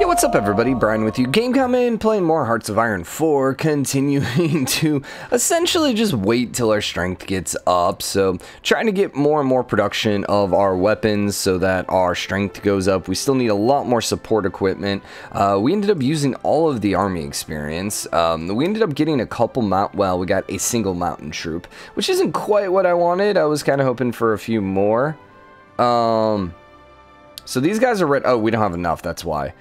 Yo, what's up everybody? Brian with you, GameCommon, playing more Hearts of Iron 4, continuing to essentially just wait till our strength gets up, so trying to get more and more production of our weapons so that our strength goes up. We still need a lot more support equipment. We ended up using all of the army experience. We ended up getting a couple we got a single mountain troop, which isn't quite what I wanted. I was kind of hoping for a few more. So these guys are red. Oh, we don't have enough, that's why.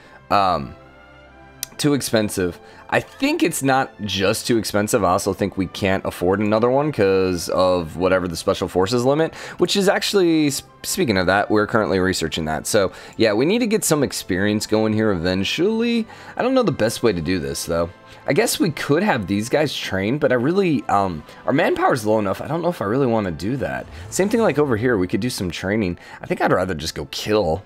Too expensive. I think it's not just too expensive. I also think we can't afford another one because of whatever the special forces limit, which is actually, speaking of that, we're currently researching that. So yeah, we need to get some experience going here eventually. I don't know the best way to do this though. I guess we could have these guys trained, but I really, our manpower is low enough. I don't know if I really want to do that. Same thing like over here, we could do some training. I think I'd rather just go kill.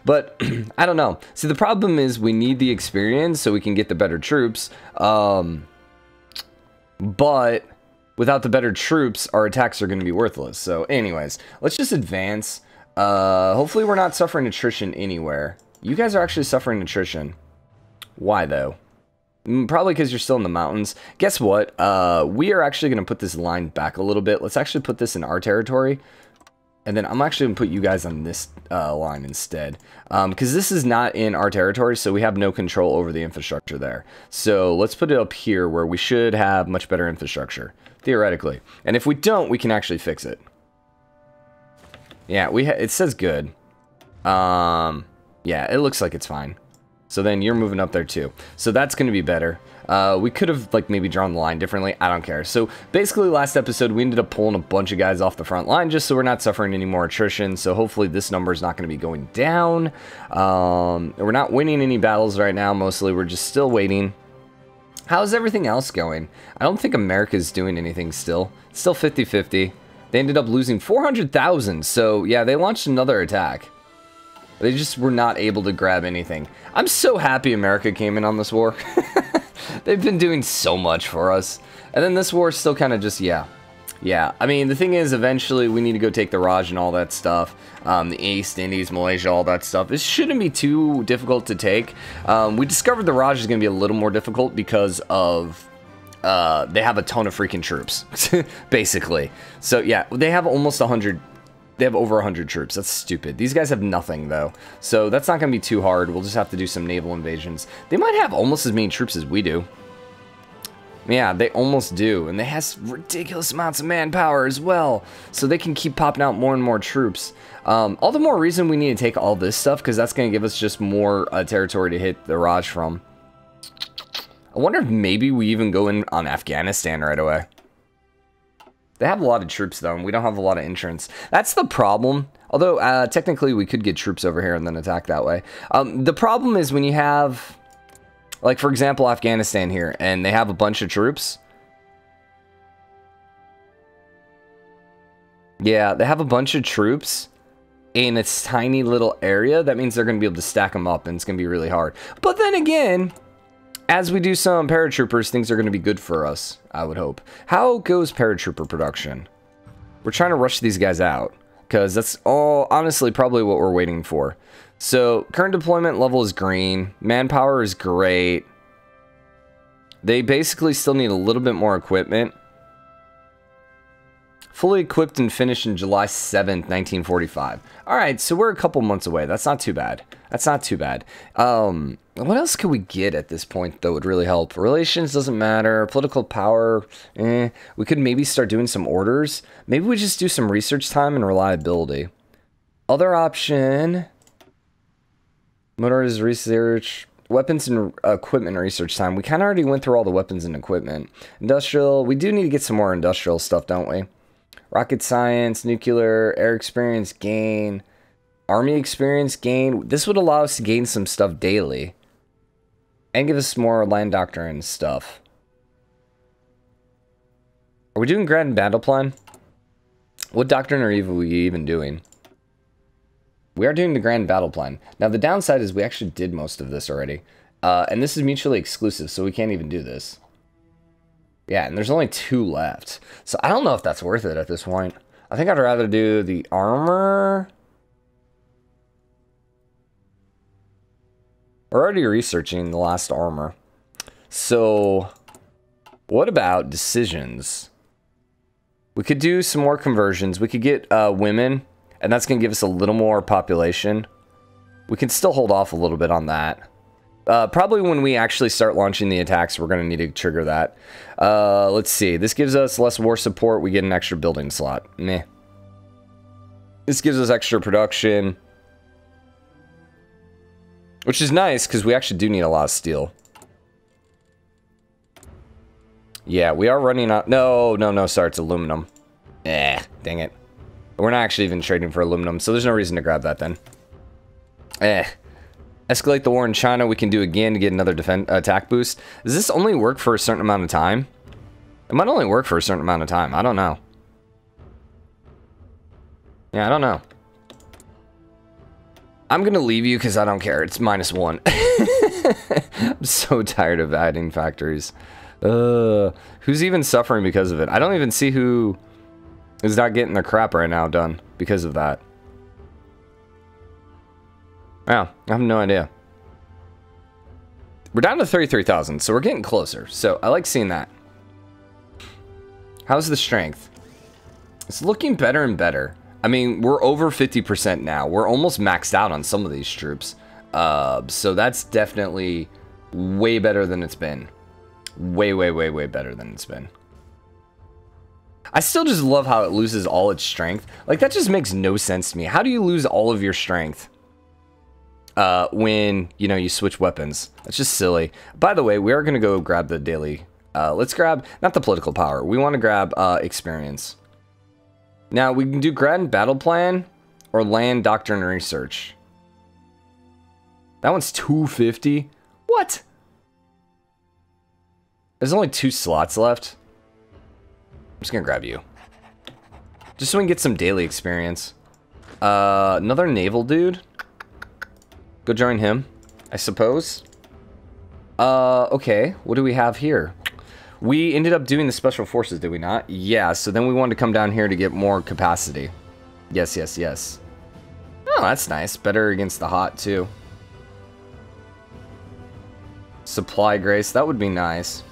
But I don't know. See, the problem is we need the experience so we can get the better troops. But without the better troops, our attacks are going to be worthless. So anyways, let's just advance. Hopefully we're not suffering attrition anywhere. You guys are actually suffering attrition. Why though? Probably because you're still in the mountains. Guess what? We are actually going to put this line back a little bit. Let's actually put this in our territory. And then I'm actually going to put you guys on this line instead. Because this is not in our territory, so we have no control over the infrastructure there. So let's put it up here where we should have much better infrastructure, theoretically. And if we don't, we can actually fix it. Yeah, it says good. Yeah, it looks like it's fine. So then you're moving up there too. So that's going to be better. We could have like maybe drawn the line differently. I don't care. So basically last episode we ended up pulling a bunch of guys off the front line just so we're not suffering any more attrition. So hopefully this number is not going to be going down. We're not winning any battles right now. Mostly we're just still waiting. How's everything else going? I don't think America's doing anything still. It's still 50-50. They ended up losing 400,000. So yeah, they launched another attack. They just were not able to grab anything. I'm so happy America came in on this war. They've been doing so much for us. And then this war is still kind of just, yeah. Yeah, I mean, the thing is, eventually we need to go take the Raj and all that stuff. The East Indies, Malaysia, all that stuff. It shouldn't be too difficult to take. We discovered the Raj is going to be a little more difficult because of... they have a ton of freaking troops, basically. So yeah, they have almost 100... They have over 100 troops. That's stupid. These guys have nothing, though. So that's not going to be too hard. We'll just have to do some naval invasions. They might have almost as many troops as we do. Yeah, they almost do. And they have ridiculous amounts of manpower as well. So they can keep popping out more and more troops. All the more reason we need to take all this stuff, because that's going to give us just more territory to hit the Raj from. I wonder if maybe we even go in on Afghanistan right away. They have a lot of troops, though, and we don't have a lot of insurance. That's the problem. Although, technically, we could get troops over here and then attack that way. The problem is when you have, like, for example, Afghanistan here, and they have a bunch of troops. Yeah, they have a bunch of troops in a tiny little area. That means they're going to be able to stack them up, and it's going to be really hard. But then again... As we do some paratroopers, things are going to be good for us, I would hope. How goes paratrooper production? We're trying to rush these guys out, because that's all, honestly, probably what we're waiting for. So, current deployment level is green. Manpower is great. They basically still need a little bit more equipment. Fully equipped and finished in July 7th, 1945. Alright, so we're a couple months away. That's not too bad. That's not too bad. What else could we get at this point that would really help? Relations doesn't matter. Political power, We could maybe start doing some orders. Maybe we just do some research time and reliability. Other option. Motors research. Weapons and equipment research time. We kind of already went through all the weapons and equipment. Industrial. We do need to get some more industrial stuff, don't we? Rocket science, nuclear, air experience gain, army experience gain. This would allow us to gain some stuff daily. And give us more land doctrine stuff. Are we doing grand battle plan? What doctrine are we even doing? We are doing the grand battle plan. Now the downside is we actually did most of this already. And this is mutually exclusive, so we can't even do this. Yeah, and there's only 2 left. So I don't know if that's worth it at this point. I think I'd rather do the armor. We're already researching the last armor. So, what about decisions? We could do some more conversions. We could get women, and that's going to give us a little more population. We can still hold off a little bit on that. Probably when we actually start launching the attacks, we're going to need to trigger that. Let's see. This gives us less war support. We get an extra building slot. Meh. This gives us extra production. Which is nice, because we actually do need a lot of steel. Yeah, we are running out. No, sorry, it's aluminum. Dang it. We're not actually even trading for aluminum, so there's no reason to grab that then. Escalate the war in China, we can do again to get another attack boost. Does this only work for a certain amount of time? It might only work for a certain amount of time. I don't know. Yeah, I don't know. I'm gonna leave you because I don't care. It's -1. I'm so tired of adding factories. Who's even suffering because of it? I don't even see who is not getting their crap right now done because of that. Wow, I have no idea. We're down to 33,000, so we're getting closer. So I like seeing that. How's the strength? It's looking better and better. I mean, we're over 50% now. We're almost maxed out on some of these troops. So that's definitely way better than it's been. Way better than it's been. I still just love how it loses all its strength. Like, that just makes no sense to me. How do you lose all of your strength? When, you know, you switch weapons. That's just silly. By the way, we are going to go grab the daily. Let's grab, not the political power. We want to grab experience. Now, we can do grand battle plan or land doctrine research. That one's 250. What? There's only 2 slots left. I'm just going to grab you. Just so we can get some daily experience. Another naval dude. Go join him, I suppose. Okay, what do we have here? We ended up doing the special forces, did we not? Yeah, so then we wanted to come down here to get more capacity. Yes. Oh, that's nice. Better against the hot, too. Supply grace, that would be nice.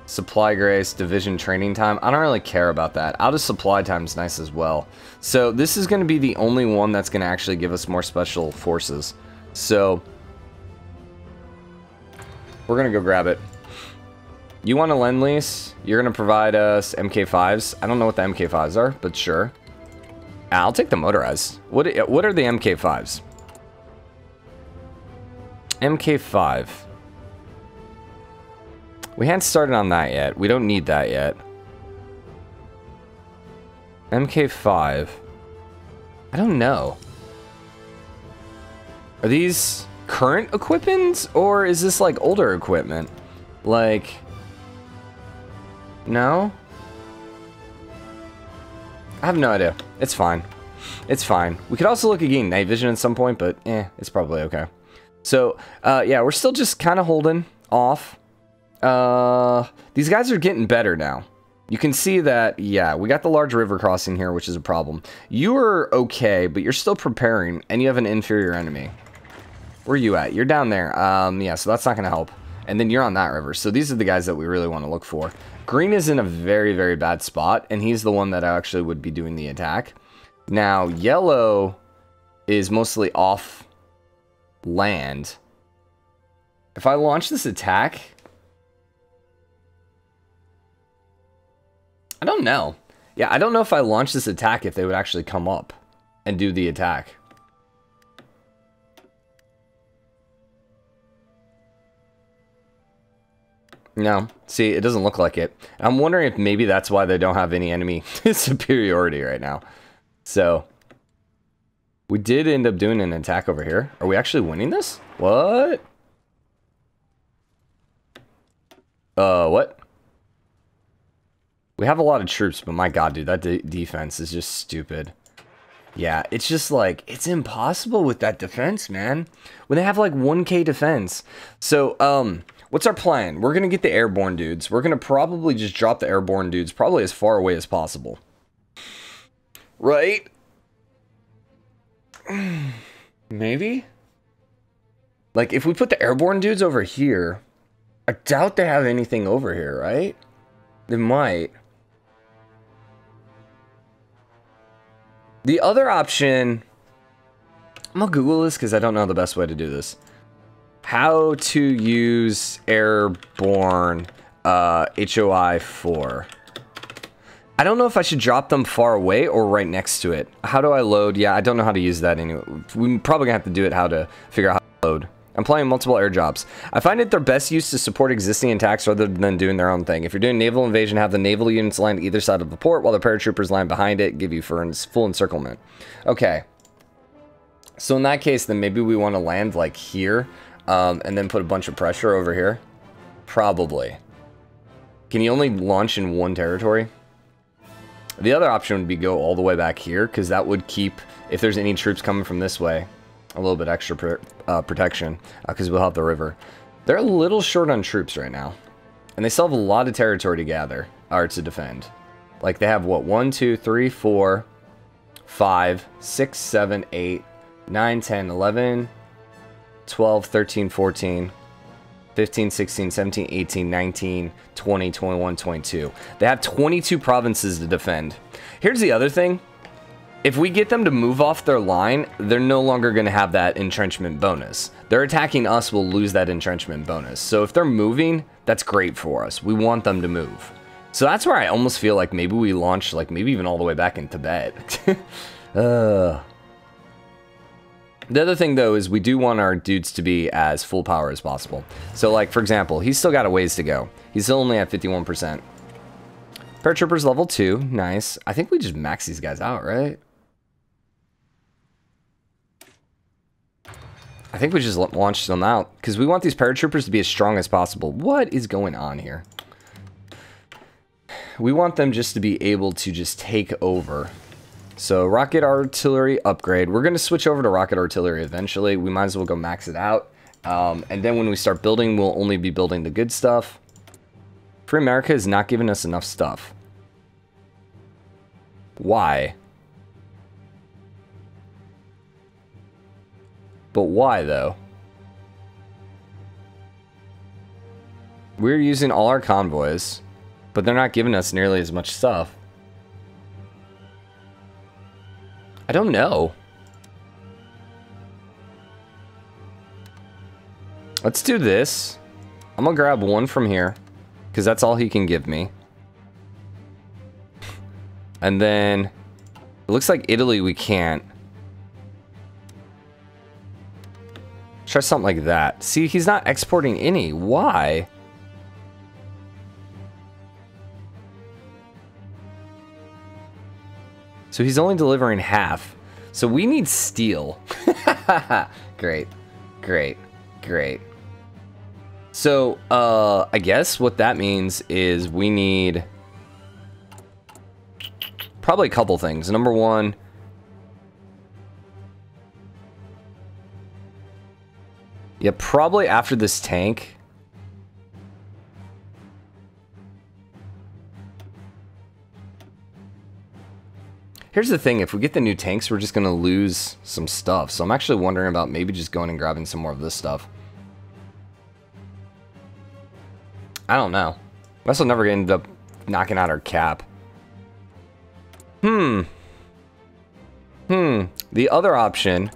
Supply grace, division training time. I don't really care about that. Out of supply time is nice as well. So this is going to be the only one that's going to actually give us more special forces. So we're going to go grab it. You want a lend-lease? You're going to provide us MK5s. I don't know what the MK5s are, but sure. I'll take the motorized. What are the MK5s? MK5. We hadn't started on that yet. We don't need that yet. MK5. I don't know. Are these current equipments? Or is this like older equipment? Like... No? I have no idea. It's fine. It's fine. We could also look at getting night vision at some point, but it's probably okay. So, yeah, we're still just kind of holding off. These guys are getting better now. You can see that, yeah, we got the large river crossing here, which is a problem. You are okay, but you're still preparing, and you have an inferior enemy. Where are you at? You're down there. Yeah, so that's not going to help. And then you're on that river. So these are the guys that we really want to look for. Green is in a very, very bad spot, and he's the one that actually would be doing the attack. Now, yellow is mostly off land. If I launch this attack... I don't know. Yeah, I don't know if I launch this attack if they would actually come up and do the attack. No. See, it doesn't look like it. I'm wondering if maybe that's why they don't have any enemy superiority right now. So, we did end up doing an attack over here. Are we actually winning this? What? What? We have a lot of troops, but my god, dude, that defense is just stupid. Yeah, it's just like, it's impossible with that defense, man. When they have like 1k defense. So, what's our plan? We're going to get the airborne dudes. We're going to probably just drop the airborne dudes probably as far away as possible. Right? Maybe? Like, if we put the airborne dudes over here, I doubt they have anything over here, right? They might. The other option... I'm gonna Google this because I don't know the best way to do this. How to use airborne HOI 4. I don't know if I should drop them far away or right next to it. How do I load? Yeah, I don't know how to use that anyway. We're probably gonna have to do it how to figure out how to load. I'm playing multiple air jobs. I find it their best use to support existing attacks rather than doing their own thing. If you're doing naval invasion, have the naval units land either side of the port while the paratroopers land behind it, give you full encirclement. Okay. So in that case, then maybe we want to land like here, and then put a bunch of pressure over here. Probably. Can you only launch in one territory? The other option would be go all the way back here, because that would keep, if there's any troops coming from this way, a little bit extra protection, because we'll have the river. They're a little short on troops right now, and they still have a lot of territory to gather, or to defend. Like, they have, what, 1, 2, 3, 4, 5, 6, 7, 8, 9, 10, 11, 12, 13, 14, 15, 16, 17, 18, 19, 20, 21, 22. They have 22 provinces to defend. Here's the other thing. If we get them to move off their line, they're no longer going to have that entrenchment bonus. They're attacking us, we'll lose that entrenchment bonus. So if they're moving, that's great for us. We want them to move. So that's where I almost feel like maybe we launch, like maybe even all the way back in Tibet. The other thing, though, is we do want our dudes to be as full power as possible. So, like, for example, he's still got a ways to go. He's still only at 51%. Paratroopers level 2. Nice. I think we just max these guys out, right? I think we just launched them out. Because we want these paratroopers to be as strong as possible. What is going on here? We want them just to be able to just take over. So, rocket artillery upgrade. We're going to switch over to rocket artillery eventually. We might as well go max it out. And then when we start building, we'll only be building the good stuff. Free America is not giving us enough stuff. Why? But why, though? We're using all our convoys, but they're not giving us nearly as much stuff. I don't know. Let's do this. I'm gonna grab one from here, because that's all he can give me. And then, it looks like Italy we can't. Try something like that. See, he's not exporting any. Why? So he's only delivering half. So we need steel. Great. Great. Great. So, I guess what that means is we need probably a couple things. Number one, yeah, probably after this tank. Here's the thing, if we get the new tanks, we're just going to lose some stuff. So I'm actually wondering about maybe just going and grabbing some more of this stuff. I don't know. We also never ended up knocking out our cap. The other option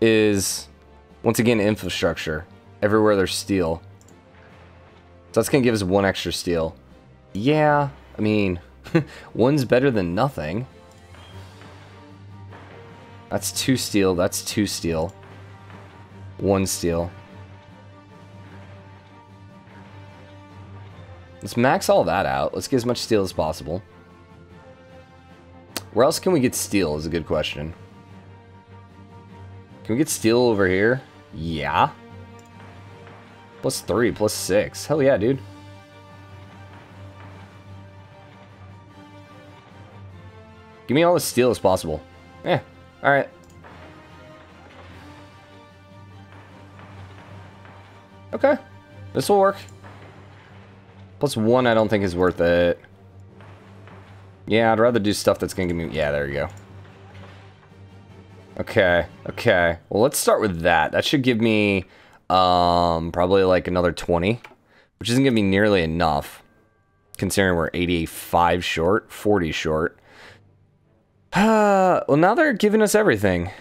is, once again, infrastructure. Everywhere there's steel. So that's going to give us one extra steel. Yeah, I mean, one's better than nothing. That's 2 steel, that's 2 steel. 1 steel. Let's max all that out. Let's get as much steel as possible. Where else can we get steel is a good question. Can we get steel over here? Yeah. +3, +6. Hell yeah, dude. Give me all the steel as possible. Yeah. Alright. Okay. This will work. +1 I don't think is worth it. Yeah, I'd rather do stuff that's gonna give me... Yeah, there you go. Okay. Okay. Well, let's start with that. That should give me Probably like another 20, which isn't gonna be nearly enough, considering we're 85 short, 40 short. Well, now they're giving us everything.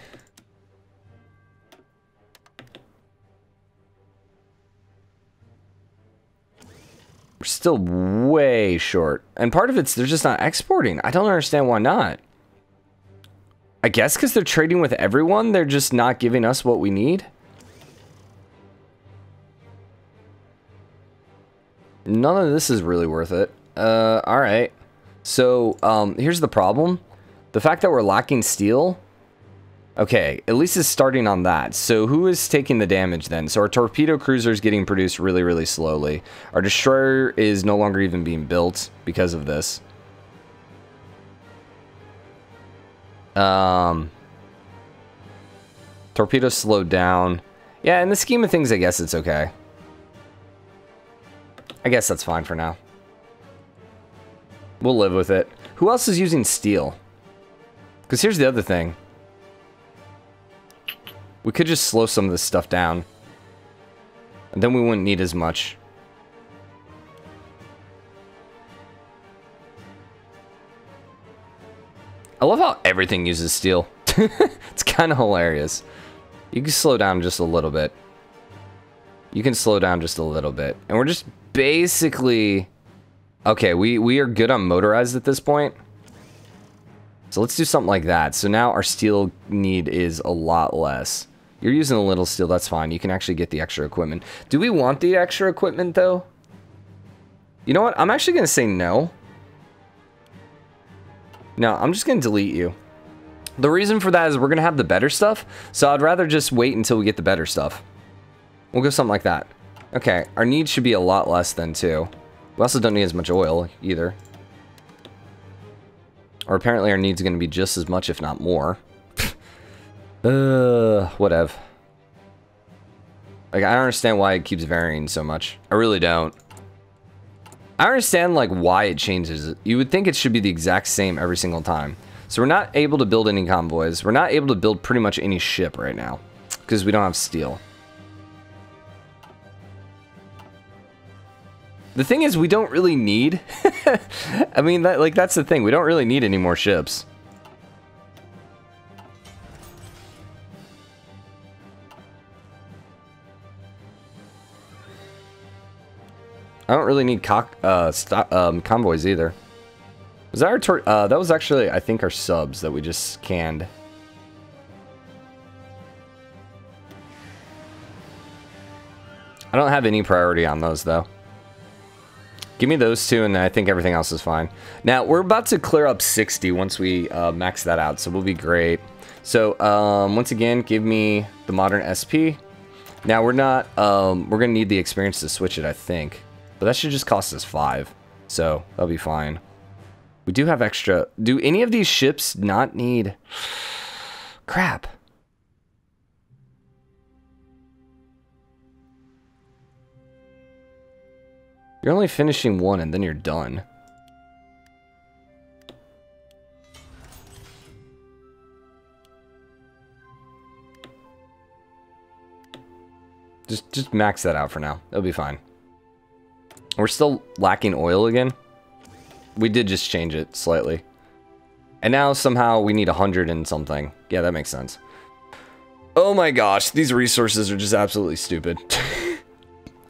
We're still way short. And part of it's they're just not exporting. I don't understand why not. I guess because they're trading with everyone, they're just not giving us what we need. None of this is really worth it. Alright. So, here's the problem. The fact that we're lacking steel. Okay, at least it's starting on that. So who is taking the damage then? So our torpedo cruiser is getting produced really, really slowly. Our destroyer is no longer even being built because of this. Torpedo slowed down. Yeah, in the scheme of things, I guess it's okay. I guess that's fine for now. We'll live with it. Who else is using steel? Because here's the other thing. We could just slow some of this stuff down. And then we wouldn't need as much. I love how everything uses steel. It's kind of hilarious. You can slow down just a little bit. You can slow down just a little bit. And we're just basically... Okay, we are good on motorized at this point. So let's do something like that. So now our steel need is a lot less. You're using a little steel, that's fine. You can actually get the extra equipment. Do we want the extra equipment, though? You know what? I'm actually going to say no. No, I'm just going to delete you. The reason for that is we're going to have the better stuff. So I'd rather just wait until we get the better stuff. We'll go something like that. Okay, our needs should be a lot less then, too. We also don't need as much oil, either. Or apparently our needs are going to be just as much, if not more. Whatever. Like, I don't understand why it keeps varying so much. I really don't. I understand, like, why it changes. You would think it should be the exact same every single time. So we're not able to build any convoys. We're not able to build pretty much any ship right now. Because we don't have steel. The thing is, we don't really need... I mean, that's the thing. We don't really need any more ships. I don't really need convoys either. Was that our that was actually, I think, our subs that we just scanned. I don't have any priority on those, though. Give me those two, and I think everything else is fine. Now, we're about to clear up 60 once we max that out, so we'll be great. So, once again, give me the modern SP. Now, we're not, we're going to need the experience to switch it, I think. But that should just cost us 5. So, that'll be fine. We do have extra. Do any of these ships not need... Crap. You're only finishing one and then you're done. Just max that out for now. It'll be fine. We're still lacking oil again. We did just change it slightly. And now somehow we need 100 and something. Yeah, that makes sense. Oh my gosh, these resources are just absolutely stupid.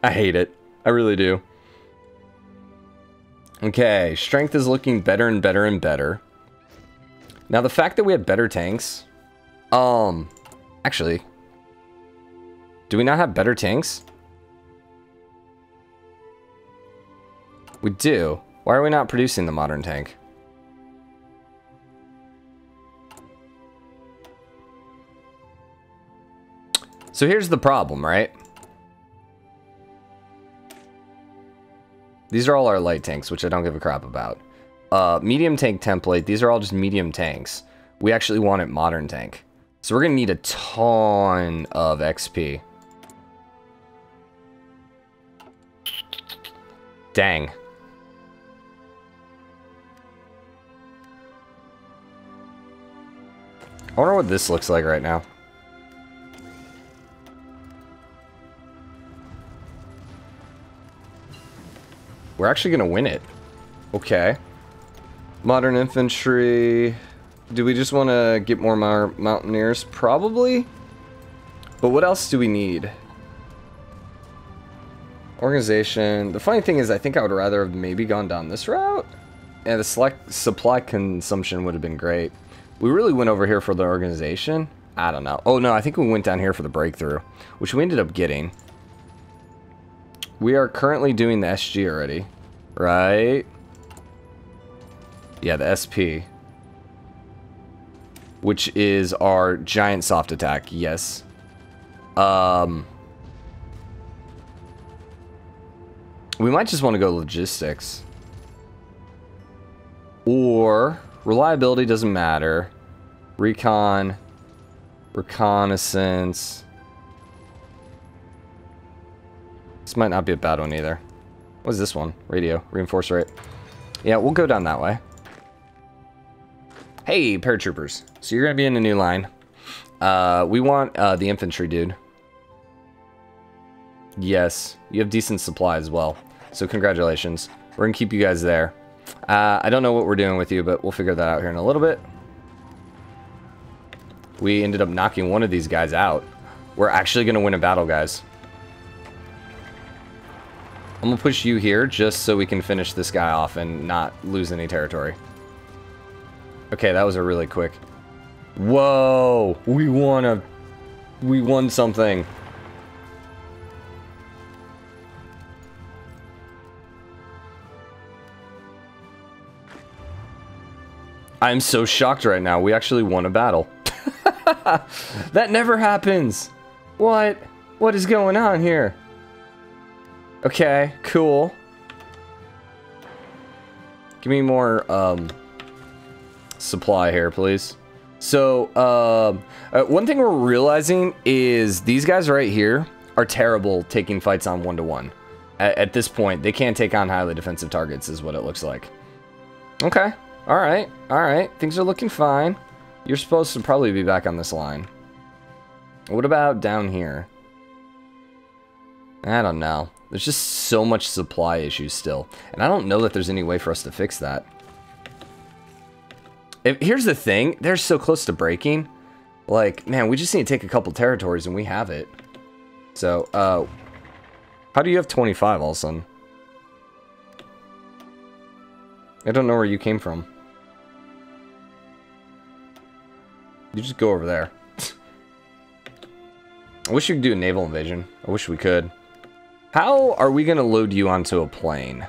I hate it. I really do. Okay, strength is looking better and better and better. Now the fact that we have better tanks... Actually... Do we not have better tanks? We do. Why are we not producing the modern tank? So here's the problem, right? These are all our light tanks, which I don't give a crap about. Medium tank template. These are all just medium tanks. We actually want it modern tank. So we're going to need a ton of XP. Dang. I wonder what this looks like right now. We're actually going to win it. Okay. Modern infantry. Do we just want to get more mountaineers? Probably. But what else do we need? Organization. The funny thing is, I think I would rather have maybe gone down this route. Yeah, the supply consumption would have been great. We really went over here for the organization. I don't know. Oh, no, I think we went down here for the breakthrough, which we ended up getting. We are currently doing the SG already, right? Yeah, the SP. Which is our giant soft attack, yes. We might just want to go logistics. Or reliability doesn't matter. Recon, reconnaissance. This might not be a bad one either. What is this one? Radio, reinforce rate. Yeah, we'll go down that way. Hey, paratroopers. So you're going to be in a new line. We want the infantry dude. Yes, you have decent supply as well. So congratulations. We're going to keep you guys there. I don't know what we're doing with you, but we'll figure that out here in a little bit. We ended up knocking one of these guys out. We're actually going to win a battle, guys. I'm going to push you here just so we can finish this guy off and not lose any territory. Okay, that was a really quick. Whoa! We won something. I'm so shocked right now. We actually won a battle. That never happens. What? What is going on here? Okay, cool. Give me more supply here, please. So, one thing we're realizing is these guys right here are terrible taking fights on one-to-one. At this point, they can't take on highly defensive targets, is what it looks like. Okay. Alright, alright. Things are looking fine. You're supposed to probably be back on this line. What about down here? I don't know. There's just so much supply issues still. And I don't know that there's any way for us to fix that. Here's the thing. They're so close to breaking. Like, man, we just need to take a couple territories and we have it. So, how do you have 25 all of a sudden? I don't know where you came from. You just go over there. I wish we could do a naval invasion. I wish we could. How are we going to load you onto a plane?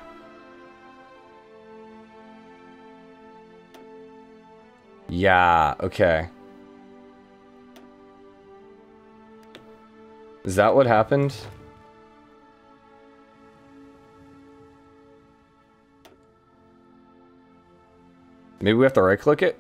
Yeah, okay. Is that what happened? Maybe we have to right-click it?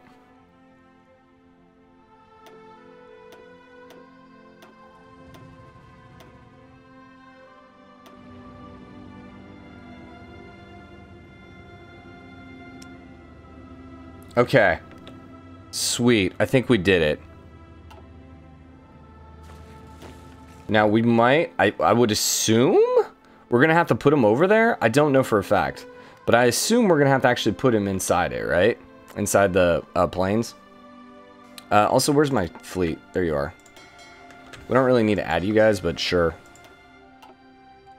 Okay. Sweet. I think we did it. Now, we might... I would assume we're going to have to put him over there. I don't know for a fact. But I assume we're going to have to actually put him inside it, right? Inside the planes. Also, where's my fleet? There you are. We don't really need to add you guys, but sure.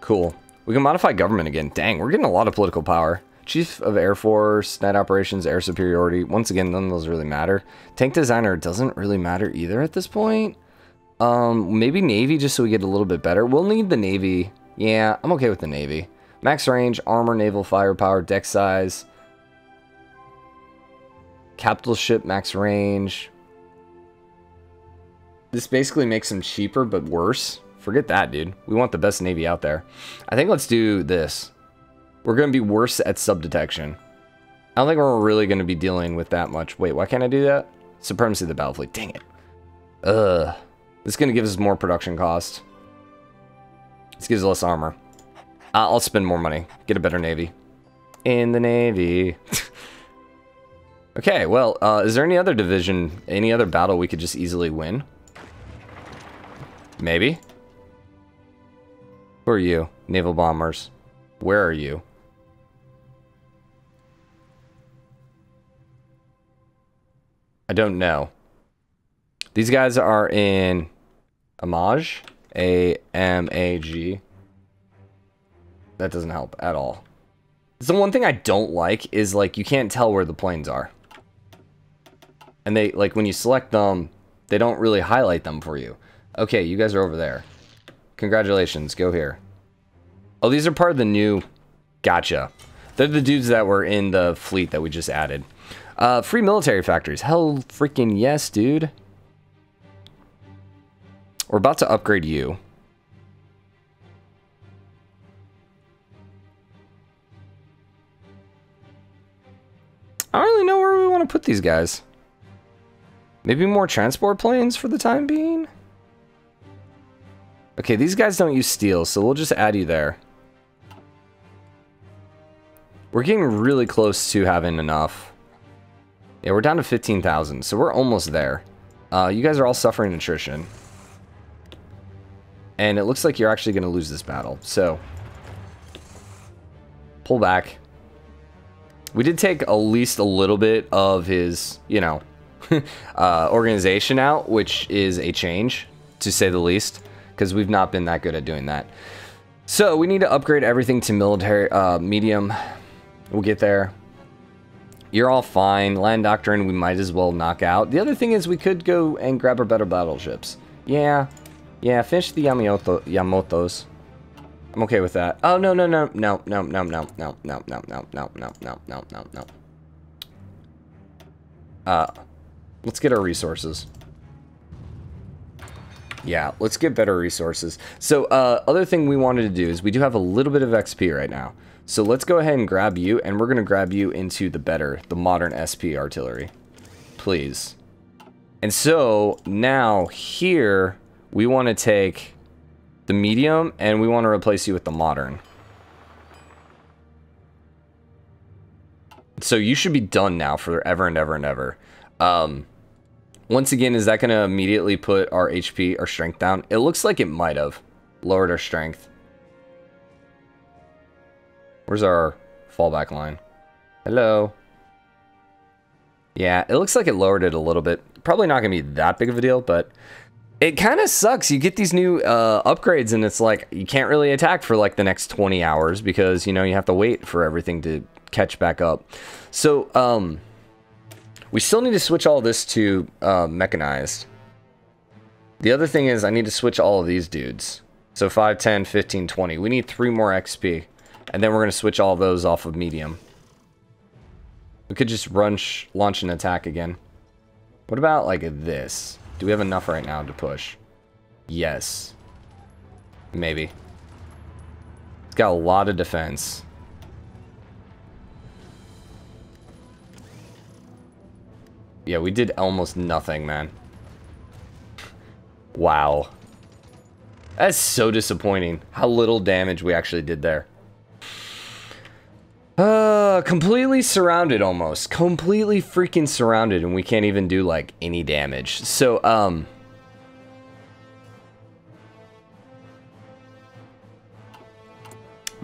Cool. We can modify government again. Dang, we're getting a lot of political power. Chief of Air Force, Night Operations, Air Superiority. Once again, none of those really matter. Tank Designer doesn't really matter either at this point. Maybe Navy just so we get a little bit better. We'll need the Navy. Yeah, I'm okay with the Navy. Max range, armor, naval firepower, deck size. Capital ship, max range. This basically makes them cheaper, but worse. Forget that, dude. We want the best Navy out there. I think let's do this. We're going to be worse at sub-detection. I don't think we're really going to be dealing with that much. Wait, why can't I do that? Supremacy of the battle fleet. Dang it. This is going to give us more production cost. This gives us less armor. I'll spend more money. Get a better Navy. In the Navy. Okay, well, is there any other division, any other battle we could just easily win? Maybe. Who are you? Naval bombers. Where are you? I don't know. These guys are in Amag. A-M-A-G. That doesn't help at all. So one thing I don't like is, like, you can't tell where the planes are. And they, like, when you select them, they don't really highlight them for you. Okay, you guys are over there. Congratulations, go here. Oh, these are part of the new... Gotcha. They're the dudes that were in the fleet that we just added. Free military factories. Hell freaking yes, dude. We're about to upgrade you. I don't really know where we want to put these guys. Maybe more transport planes for the time being? Okay, these guys don't use steel, so we'll just add you there. We're getting really close to having enough. Yeah, we're down to 15,000, so we're almost there. You guys are all suffering attrition. And it looks like you're actually going to lose this battle, so... Pull back. We did take at least a little bit of his, you know, organization out, which is a change, to say the least, because we've not been that good at doing that. So we need to upgrade everything to military, medium. We'll get there. You're all fine. Land Doctrine, we might as well knock out. The other thing is we could go and grab our better battleships. Yeah, finish the Yamamotos. I'm okay with that. Oh, no. Let's get our resources. Yeah, let's get better resources. So, other thing we wanted to do is we do have a little bit of XP right now. So let's go ahead and grab you, and we're going to grab you into the modern SP artillery. Please. And so, now, here, we want to take the medium, and we want to replace you with the modern. So you should be done now forever and ever and ever. Once again, is that going to immediately put our HP, our strength down? It looks like it might have lowered our strength. Where's our fallback line? Hello? Yeah, it looks like it lowered it a little bit. Probably not going to be that big of a deal, but it kind of sucks. You get these new upgrades, and it's like you can't really attack for like the next 20 hours because, you know, you have to wait for everything to catch back up. So, we still need to switch all this to mechanized. The other thing is I need to switch all of these dudes. So 5, 10, 15, 20. We need 3 more XP. And then we're going to switch all those off of medium. We could just launch an attack again. What about like this? Do we have enough right now to push? Yes. Maybe. It's got a lot of defense. Yeah, we did almost nothing, man. Wow. That's so disappointing. How little damage we actually did there. Completely surrounded almost. Completely freaking surrounded, and we can't even do, like, any damage. So,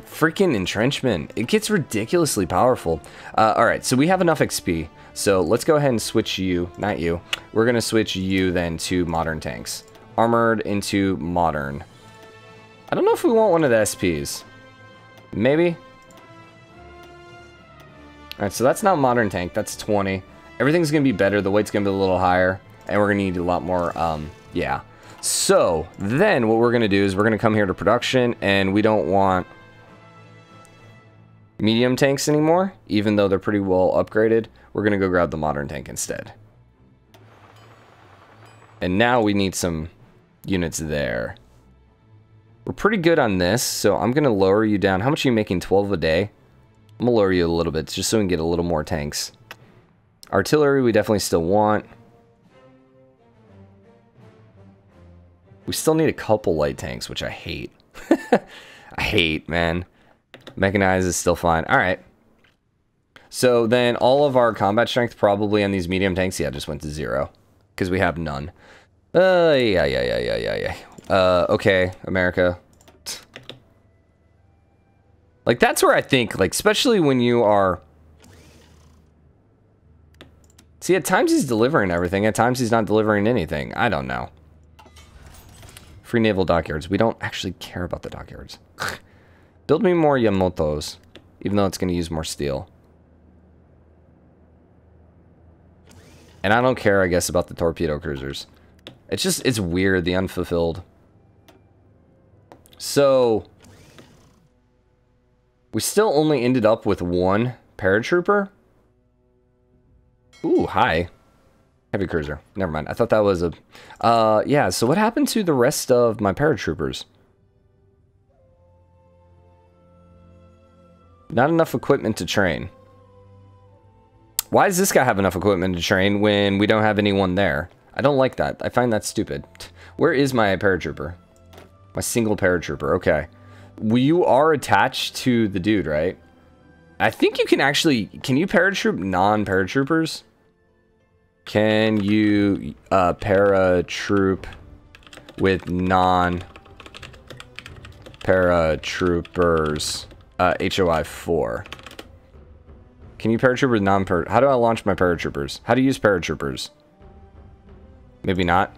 freaking entrenchment. It gets ridiculously powerful. Alright, so we have enough XP. So let's go ahead and switch you, not you. We're going to switch you then to modern tanks. Armored into modern. I don't know if we want one of the SPs. Maybe. Alright, so that's not modern tank. That's 20. Everything's going to be better. The weight's going to be a little higher. And we're going to need a lot more, yeah. So, then what we're going to do is we're going to come here to production. And we don't want medium tanks anymore. Even though they're pretty well upgraded. We're going to go grab the modern tank instead. And now we need some units there. We're pretty good on this. So I'm going to lower you down. How much are you making? 12 a day? I'm going to lower you a little bit just so we can get a little more tanks. Artillery we definitely still want. We still need a couple light tanks, which I hate. I hate, man. Mechanized is still fine. Alright. So then all of our combat strength probably on these medium tanks, yeah, just went to 0. Because we have none. Yeah. Okay, America. Like, that's where I think, like, especially when you are See, at times he's delivering everything. At times he's not delivering anything. I don't know. Free naval dockyards. We don't actually care about the dockyards. Build me more Yamatos, even though it's going to use more steel. And I don't care, I guess, about the torpedo cruisers. It's just, it's weird, the unfulfilled. So, we still only ended up with one paratrooper. Ooh, hi. Heavy cruiser. Never mind. I thought that was a... yeah, so what happened to the rest of my paratroopers? Not enough equipment to train. Why does this guy have enough equipment to train when we don't have anyone there? I don't like that. I find that stupid. Where is my paratrooper? My single paratrooper. Okay. You are attached to the dude, right? I think you can actually... Can you paratroop non-paratroopers? Can you paratroop with non-paratroopers? HOI 4. Can you paratroop with non-par... How do I launch my paratroopers? How do you use paratroopers? Maybe not.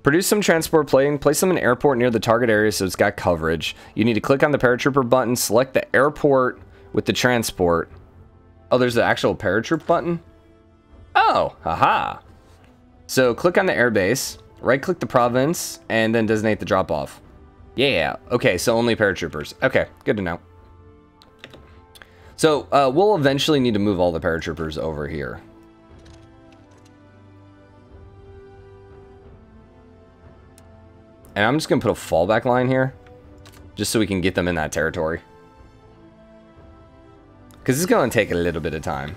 Produce some transport plane. Place them in an airport near the target area so it's got coverage. You need to click on the paratrooper button. Select the airport with the transport. Oh, there's the actual paratroop button? Oh, haha. So click on the airbase. Right-click the province. And then designate the drop-off. Yeah. Okay, so only paratroopers. Okay, good to know. So, we'll eventually need to move all the paratroopers over here. And I'm just going to put a fallback line here. Just so we can get them in that territory. Because it's going to take a little bit of time.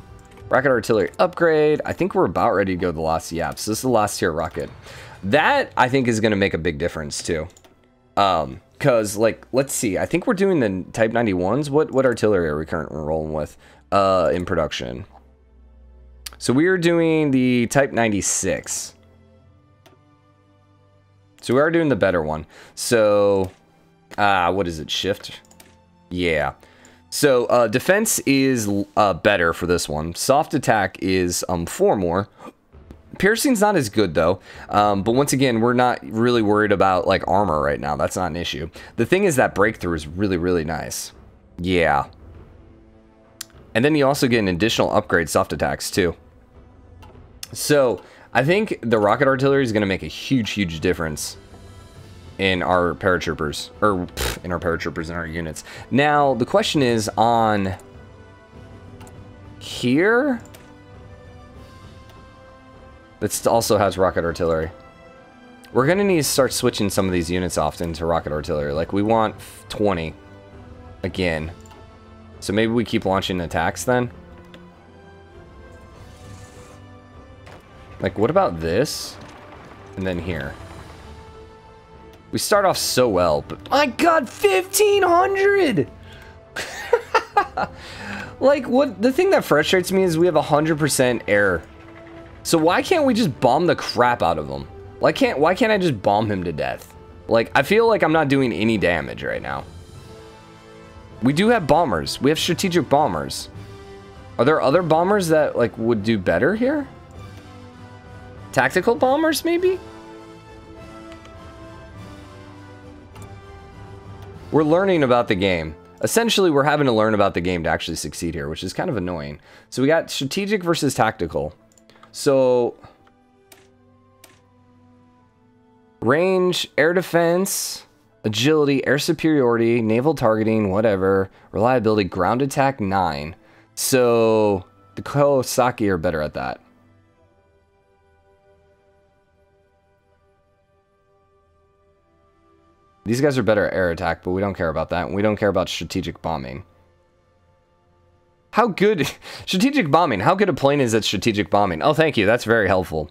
Rocket artillery upgrade. I think we're about ready to go to the last YAP. So this is the last tier rocket. That, I think, is going to make a big difference, too. Because, like, let's see. I think we're doing the Type 91s. What artillery are we currently rolling with in production? So we are doing the Type 96. So we are doing the better one. So, what is it? Shift? Yeah. So, defense is better for this one. Soft attack is 4 more. Piercing's not as good, though. But once again, we're not really worried about, like, armor right now. That's not an issue. The thing is that breakthrough is really, really nice. Yeah. And then you also get an additional upgrade, soft attacks, too. So, I think the rocket artillery is going to make a huge, huge difference in our paratroopers. Or, in our paratroopers, in our units. Now, the question is on here... It also has rocket artillery. We're going to need to start switching some of these units off into rocket artillery. Like, we want 20 again. So maybe we keep launching attacks then? Like, what about this? And then here. We start off so well, but... My god, 1,500! Like, what... The thing that frustrates me is we have 100% air. So why can't we just bomb the crap out of him? Why can't I just bomb him to death? Like, I feel like I'm not doing any damage right now. We do have bombers. We have strategic bombers. Are there other bombers that, like, would do better here? Tactical bombers, maybe? We're learning about the game. Essentially, we're having to learn about the game to actually succeed here, which is kind of annoying. So we got strategic versus tactical. So, range, air defense, agility, air superiority, naval targeting, whatever, reliability, ground attack, 9. So, the Kawasaki are better at that. These guys are better at air attack, but we don't care about that. And we don't care about strategic bombing. How good... Strategic bombing. How good a plane is at strategic bombing? Oh, thank you. That's very helpful.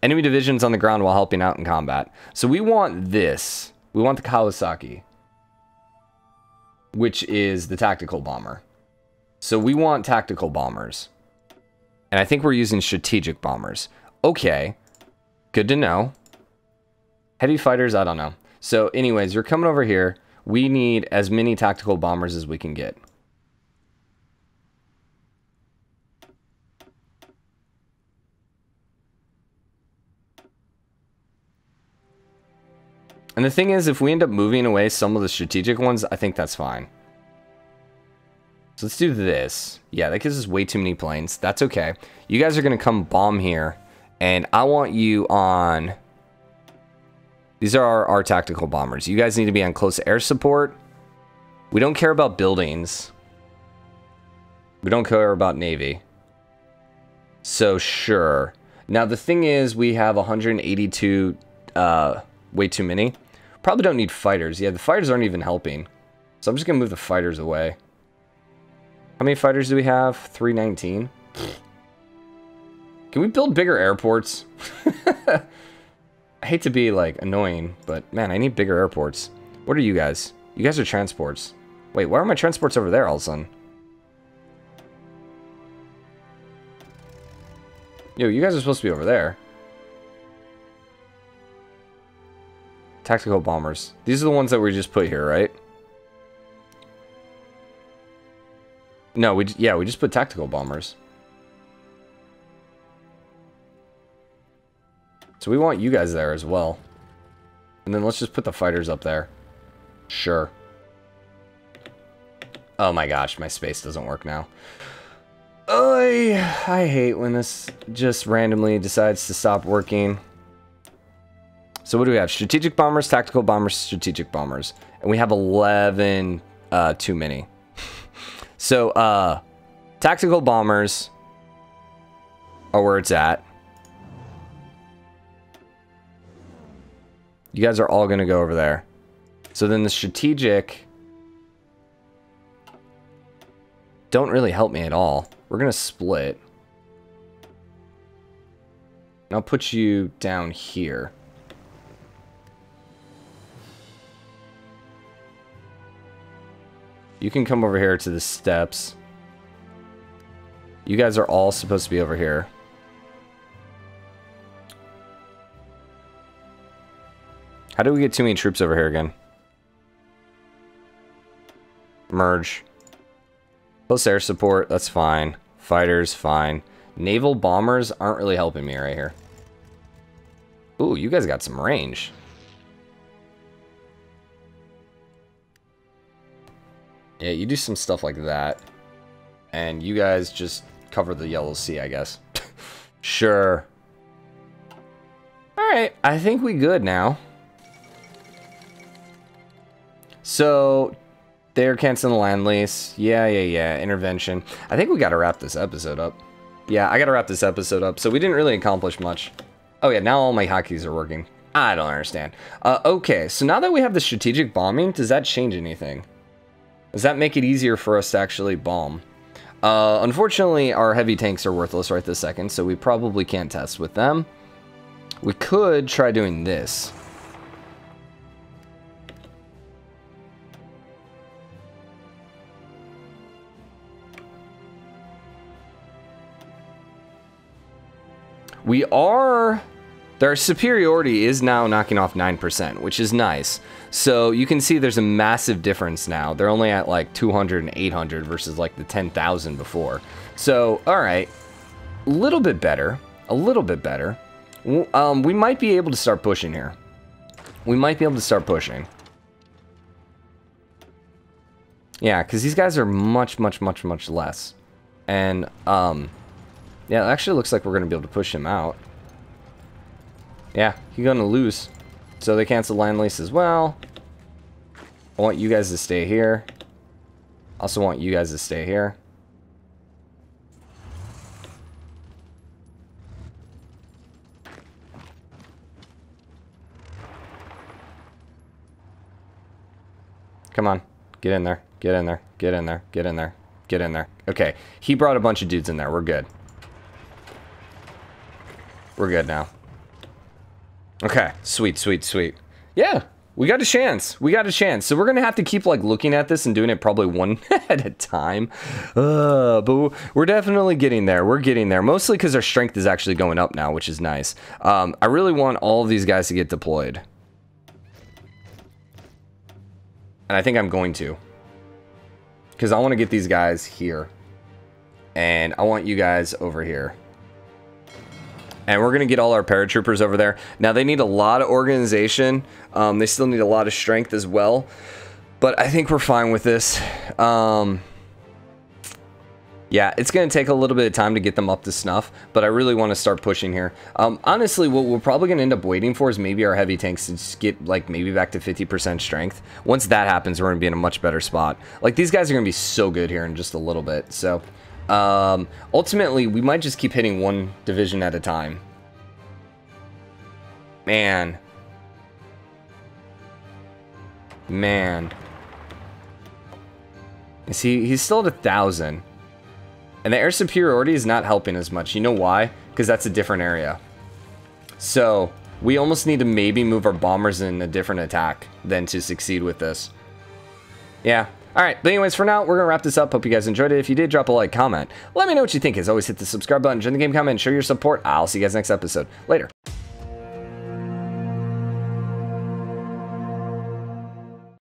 Enemy divisions on the ground while helping out in combat. So we want this. We want the Kawasaki. Which is the tactical bomber. So we want tactical bombers. And I think we're using strategic bombers. Okay. Good to know. Heavy fighters, I don't know. So anyways, you're coming over here. We need as many tactical bombers as we can get. We need as many tactical bombers as we can get. And the thing is, if we end up moving away some of the strategic ones, I think that's fine. So let's do this. Yeah, that gives us way too many planes. That's okay. You guys are going to come bomb here. And I want you on... These are our tactical bombers. You guys need to be on close air support. We don't care about buildings. We don't care about Navy. So, sure. Now, the thing is, we have 182... way too many. Probably don't need fighters. Yeah, the fighters aren't even helping. So I'm just going to move the fighters away. How many fighters do we have? 319. Can we build bigger airports? I hate to be, like, annoying, but, man, I need bigger airports. What are you guys? You guys are transports. Wait, why are my transports over there all of a sudden? Yo, you guys are supposed to be over there. Tactical bombers. These are the ones that we just put here, right? No, we just put tactical bombers. So we want you guys there as well. And then let's just put the fighters up there. Sure. Oh my gosh, my space doesn't work now. I hate when this just randomly decides to stop working. So what do we have? Strategic bombers, tactical bombers, strategic bombers. And we have 11 too many. So, tactical bombers are where it's at. You guys are all going to go over there. So then the strategic don't really help me at all. We're going to split. And I'll put you down here. You can come over here to the steps. You guys are all supposed to be over here. How do we get too many troops over here again? Merge. Close air support, that's fine. Fighters, fine. Naval bombers aren't really helping me right here. Ooh, you guys got some range. Yeah, you do some stuff like that. And you guys just cover the Yellow Sea, I guess. Sure. Alright, I think we good now. So, they're canceling the land lease. Yeah. Intervention. I think we gotta wrap this episode up. Yeah, I gotta wrap this episode up. So we didn't really accomplish much. Oh yeah, now all my hotkeys are working. I don't understand. Okay, so now that we have the strategic bombing, does that change anything? Does that make it easier for us to actually bomb? Unfortunately, our heavy tanks are worthless right this second, so we probably can't test with them. We could try doing this. Their superiority is now knocking off 9%, which is nice. So you can see there's a massive difference now. They're only at like 200 and 800 versus like the 10,000 before. So, all right, a little bit better, a little bit better. We might be able to start pushing here. We might be able to start pushing. Yeah, because these guys are much less. And, yeah, it actually looks like we're going to be able to push him out. Yeah, he's going to lose. So they cancel land lease as well. I want you guys to stay here. Also want you guys to stay here. Come on. Get in there. Get in there. Get in there. Get in there. Get in there. Okay. He brought a bunch of dudes in there. We're good. We're good now. Okay. Sweet. Yeah. We got a chance. We got a chance. So we're going to have to keep like looking at this and doing it probably one at a time. But we're definitely getting there. We're getting there. Mostly because our strength is actually going up now, which is nice. I really want all of these guys to get deployed. And I think I'm going to. Because I want to get these guys here. And I want you guys over here. And we're going to get all our paratroopers over there. Now, they need a lot of organization. They still need a lot of strength as well. But I think we're fine with this. Yeah, it's going to take a little bit of time to get them up to snuff, but I really want to start pushing here. Honestly, what we're probably going to end up waiting for is maybe our heavy tanks to just get, like, maybe back to 50% strength. Once that happens, we're going to be in a much better spot. Like, these guys are going to be so good here in just a little bit. So, ultimately, we might just keep hitting one division at a time. Man. You see, he's still at 1,000. And the air superiority is not helping as much. You know why? Because that's a different area. So, we almost need to maybe move our bombers in a different attack than to succeed with this. Yeah. Alright, but anyways, for now, we're going to wrap this up. Hope you guys enjoyed it. If you did, drop a like, comment. Let me know what you think. As always, hit the subscribe button, join the game, comment, show your support. I'll see you guys next episode. Later.